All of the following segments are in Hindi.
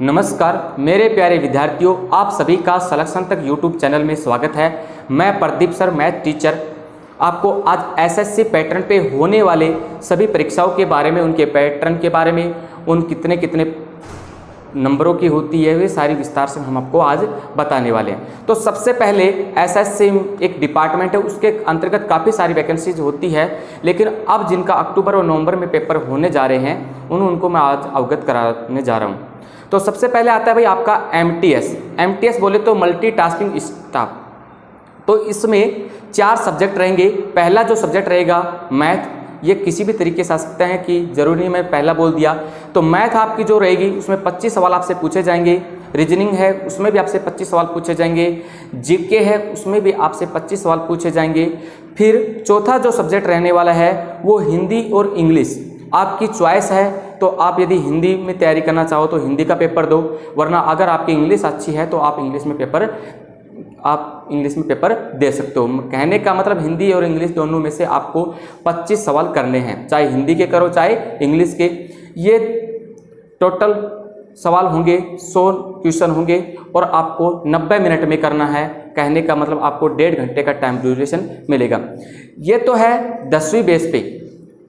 नमस्कार मेरे प्यारे विद्यार्थियों, आप सभी का सलेक्शन तक यूट्यूब चैनल में स्वागत है। मैं प्रदीप सर, मैथ टीचर, आपको आज एसएससी पैटर्न पे होने वाले सभी परीक्षाओं के बारे में, उनके पैटर्न के बारे में, उन कितने कितने नंबरों की होती है, वे सारी विस्तार से हम आपको आज बताने वाले हैं। तो सबसे पहले एसएससी एक डिपार्टमेंट है, उसके अंतर्गत काफ़ी सारी वैकेंसीज होती है, लेकिन अब जिनका अक्टूबर और नवंबर में पेपर होने जा रहे हैं उनको मैं आज अवगत कराने जा रहा हूँ। तो सबसे पहले आता है भाई आपका एमटीएस बोले तो मल्टीटास्किंग स्टाफ। तो इसमें 4 सब्जेक्ट रहेंगे। पहला जो सब्जेक्ट रहेगा मैथ, ये किसी भी तरीके से आ सकते हैं कि जरूरी नहीं मैं पहला बोल दिया। तो मैथ आपकी जो रहेगी उसमें 25 सवाल आपसे पूछे जाएंगे। रीजनिंग है उसमें भी आपसे 25 सवाल पूछे जाएंगे। जीके है उसमें भी आपसे 25 सवाल पूछे जाएंगे। फिर चौथा जो सब्जेक्ट रहने वाला है वो हिंदी और इंग्लिश, आपकी चॉइस है। तो आप यदि हिंदी में तैयारी करना चाहो तो हिंदी का पेपर दो, वरना अगर आपकी इंग्लिश अच्छी है तो आप इंग्लिश में पेपर दे सकते हो। कहने का मतलब हिंदी और इंग्लिश दोनों में से आपको 25 सवाल करने हैं, चाहे हिंदी के करो चाहे इंग्लिश के। ये टोटल सवाल होंगे, 100 क्वेश्चन होंगे और आपको 90 मिनट में करना है। कहने का मतलब आपको 1.5 घंटे का टाइम ड्यूरेशन मिलेगा। ये तो है 10वीं बेस पे।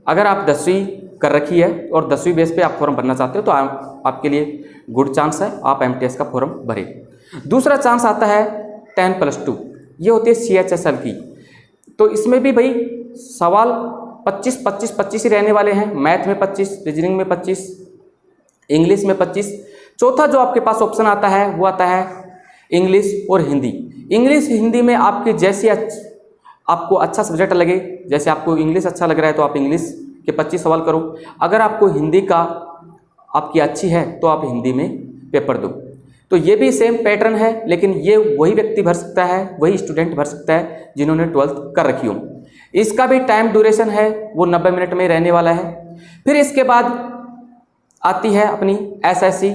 अगर आप 10वीं कर रखी है और 10वीं बेस पे आप फॉर्म भरना चाहते हो तो आपके लिए गुड चांस है, आप एमटीएस का फॉर्म भरें। दूसरा चांस आता है 10+2, ये होती है CHSL की। तो इसमें भी भाई सवाल 25 ही रहने वाले हैं। मैथ में 25, रीजनिंग में 25, इंग्लिश में 25। चौथा जो आपके पास ऑप्शन आता है वो आता है इंग्लिश और हिंदी। इंग्लिश हिंदी में आपकी जैसी आपको अच्छा सब्जेक्ट लगे, जैसे आपको इंग्लिश अच्छा लग रहा है तो आप इंग्लिश के 25 सवाल करो। अगर आपको हिंदी का आपकी अच्छी है तो आप हिंदी में पेपर दो। तो ये भी सेम पैटर्न है, लेकिन ये वही व्यक्ति भर सकता है, वही स्टूडेंट भर सकता है जिन्होंने 12th कर रखी हो। इसका भी टाइम ड्यूरेशन है वो 90 मिनट में रहने वाला है। फिर इसके बाद आती है अपनी एसएससी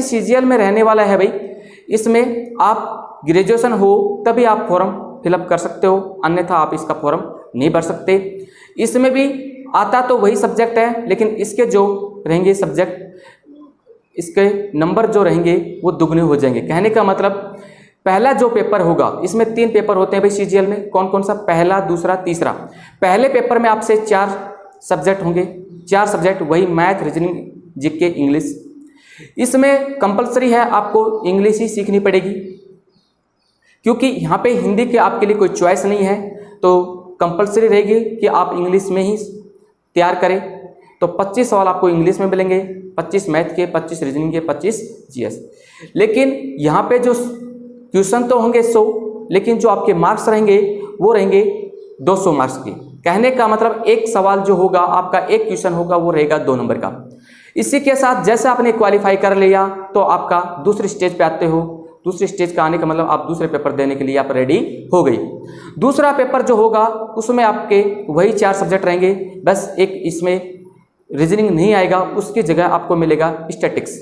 सीजीएल में रहने वाला है भाई। इसमें आप ग्रेजुएशन हो तभी आप फॉर्म फिलअप कर सकते हो, अन्यथा आप इसका फॉर्म नहीं भर सकते। इसमें भी आता तो वही सब्जेक्ट है, लेकिन इसके जो रहेंगे सब्जेक्ट, इसके नंबर जो रहेंगे वो दुगने हो जाएंगे। कहने का मतलब पहला जो पेपर होगा, इसमें 3 पेपर होते हैं भाई सीजीएल में। कौन कौन सा? पहला, दूसरा, तीसरा। पहले पेपर में आपसे 4 सब्जेक्ट होंगे, 4 सब्जेक्ट वही मैथ, रीजनिंग, जीके, इंग्लिश। इसमें कंपलसरी है आपको इंग्लिश ही सीखनी पड़ेगी, क्योंकि यहाँ पे हिंदी के आपके लिए कोई चॉइस नहीं है। तो कंपलसरी रहेगी कि आप इंग्लिश में ही तैयार करें। तो 25 सवाल आपको इंग्लिश में मिलेंगे, 25 मैथ के, 25 रीजनिंग के, 25 जीएस। लेकिन यहाँ पे जो क्वेश्चन तो होंगे 100, लेकिन जो आपके मार्क्स रहेंगे वो रहेंगे 200 मार्क्स के। कहने का मतलब एक सवाल जो होगा आपका, एक क्वेश्चन होगा वो रहेगा 2 नंबर का। इसी के साथ जैसे आपने क्वालिफाई कर लिया तो आपका दूसरी स्टेज पे आते हो। दूसरी स्टेज का आने का मतलब आप दूसरे पेपर देने के लिए आप रेडी हो गई। दूसरा पेपर जो होगा उसमें आपके वही 4 सब्जेक्ट रहेंगे, बस एक इसमें रीजनिंग नहीं आएगा, उसकी जगह आपको मिलेगा स्टैटिक्स।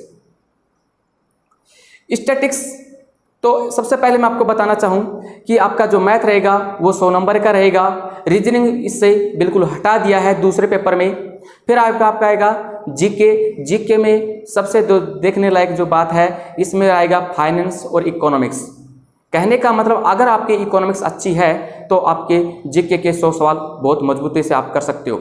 तो सबसे पहले मैं आपको बताना चाहूँ कि आपका जो मैथ रहेगा वो 100 नंबर का रहेगा। रीजनिंग इससे बिल्कुल हटा दिया है दूसरे पेपर में। फिर आपका आएगा जीके में सबसे देखने लायक जो बात है, इसमें आएगा फाइनेंस और इकोनॉमिक्स। कहने का मतलब अगर आपकी इकोनॉमिक्स अच्छी है तो आपके जीके के 100 सवाल बहुत मजबूती से आप कर सकते हो।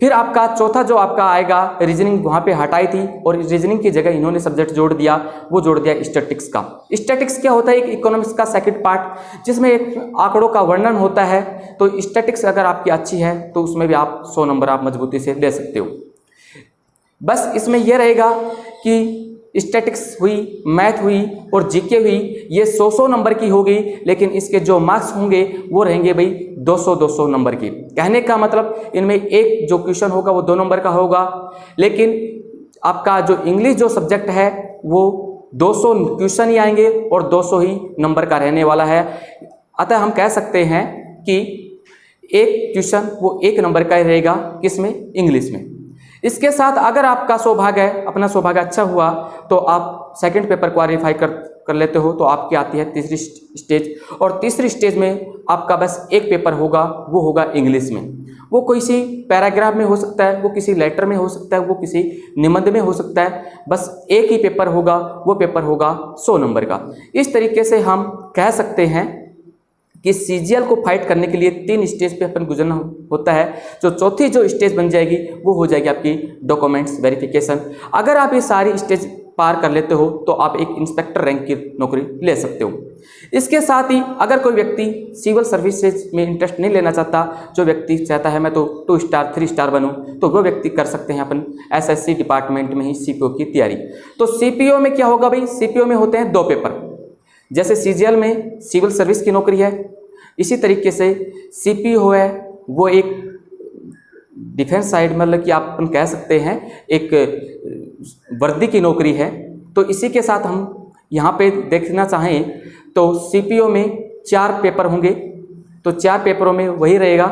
फिर आपका चौथा जो आपका आएगा, रीजनिंग वहाँ पे हटाई थी और रीजनिंग की जगह इन्होंने सब्जेक्ट जोड़ दिया, वो जोड़ दिया स्टैटिक्स का। स्टैटिक्स क्या होता है? एक इकोनॉमिक्स का सेकंड पार्ट जिसमें एक आंकड़ों का वर्णन होता है। तो स्टैटिक्स अगर आपकी अच्छी है तो उसमें भी आप 100 नंबर आप मजबूती से ले सकते हो। बस इसमें यह रहेगा कि स्टैटिक्स हुई, मैथ हुई और जीके हुई, ये 100 नंबर की होगी, लेकिन इसके जो मार्क्स होंगे वो रहेंगे भाई 200 नंबर की। कहने का मतलब इनमें एक जो क्वेश्चन होगा वो 2 नंबर का होगा, लेकिन आपका जो इंग्लिश जो सब्जेक्ट है वो 200 क्वेश्चन ही आएंगे और 200 ही नंबर का रहने वाला है। अतः हम कह सकते हैं कि एक क्वेश्चन वो 1 नंबर का ही रहेगा, किसमें? इंग्लिश में। इसके साथ अगर आपका सौभाग्य है, अपना सौभाग्य अच्छा हुआ तो आप सेकंड पेपर क्वालिफाई कर लेते हो तो आपकी आती है तीसरी स्टेज। और तीसरी स्टेज में आपका बस एक पेपर होगा, वो होगा इंग्लिश में। वो किसी पैराग्राफ में हो सकता है, वो किसी लेटर में हो सकता है, वो किसी निबंध में हो सकता है। बस एक ही पेपर होगा, वो पेपर होगा 100 नंबर का। इस तरीके से हम कह सकते हैं कि सीजीएल को फाइट करने के लिए 3 स्टेज पे अपन गुजरना होता है। जो चौथी जो स्टेज बन जाएगी वो हो जाएगी आपकी डॉक्यूमेंट्स वेरिफिकेशन। अगर आप ये सारी स्टेज पार कर लेते हो तो आप एक इंस्पेक्टर रैंक की नौकरी ले सकते हो। इसके साथ ही अगर कोई व्यक्ति सिविल सर्विसेज में इंटरेस्ट नहीं लेना चाहता, जो व्यक्ति चाहता है मैं तो 2 स्टार 3 स्टार बनूं, तो वो व्यक्ति कर सकते हैं अपन एसएससी डिपार्टमेंट में ही सीपीओ की तैयारी। तो सीपीओ में क्या होगा भाई, सीपीओ में होते हैं 2 पेपर। जैसे सीजीएल में सिविल सर्विस की नौकरी है, इसी तरीके से सीपीओ है वो एक डिफेंस साइड, मतलब कि आप अपन कह सकते हैं एक वर्दी की नौकरी है। तो इसी के साथ हम यहाँ पे देखना चाहें तो सीपीओ में 4 पेपर होंगे। तो 4 पेपरों में वही रहेगा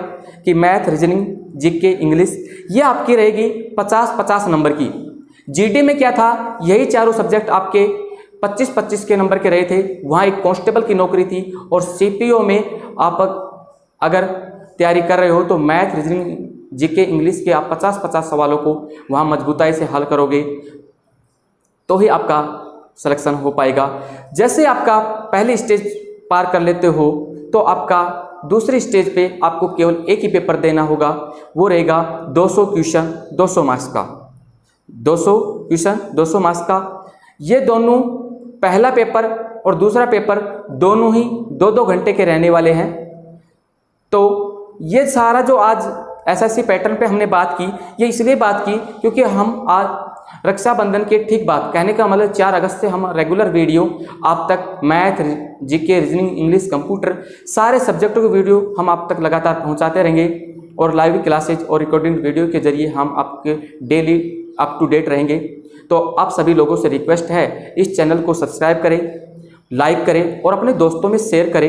कि मैथ, रीजनिंग, जीके, इंग्लिश, ये आपकी रहेगी 50-50 नंबर की। जीडी में क्या था, यही चारों सब्जेक्ट आपके 25-25 के नंबर के रहे थे, वहाँ एक कांस्टेबल की नौकरी थी। और सीपीओ में आप अगर तैयारी कर रहे हो तो मैथ, रीजनिंग, जीके, इंग्लिश के आप 50-50 सवालों को वहाँ मजबूताई से हल करोगे तो ही आपका सिलेक्शन हो पाएगा। जैसे आपका पहली स्टेज पार कर लेते हो तो आपका दूसरी स्टेज पे आपको केवल एक ही पेपर देना होगा, वो रहेगा 200 क्वेश्चन 200 मार्क्स का। 200 क्वेश्चन 200 मार्क्स का। ये दोनों, पहला पेपर और दूसरा पेपर दोनों ही 2-2 घंटे के रहने वाले हैं। तो ये सारा जो आज एसएससी पैटर्न पे हमने बात की, ये इसलिए बात की क्योंकि हम आज रक्षाबंधन के ठीक बाद, कहने का मतलब 4 अगस्त से हम रेगुलर वीडियो आप तक math, GK, reasoning, English, computer सारे सब्जेक्टों के वीडियो हम आप तक लगातार पहुंचाते रहेंगे। और लाइव क्लासेज और रिकॉर्डिंग वीडियो के जरिए हम आपके डेली अप टू डेट रहेंगे। तो आप सभी लोगों से रिक्वेस्ट है, इस चैनल को सब्सक्राइब करें, लाइक करें और अपने दोस्तों में शेयर करें।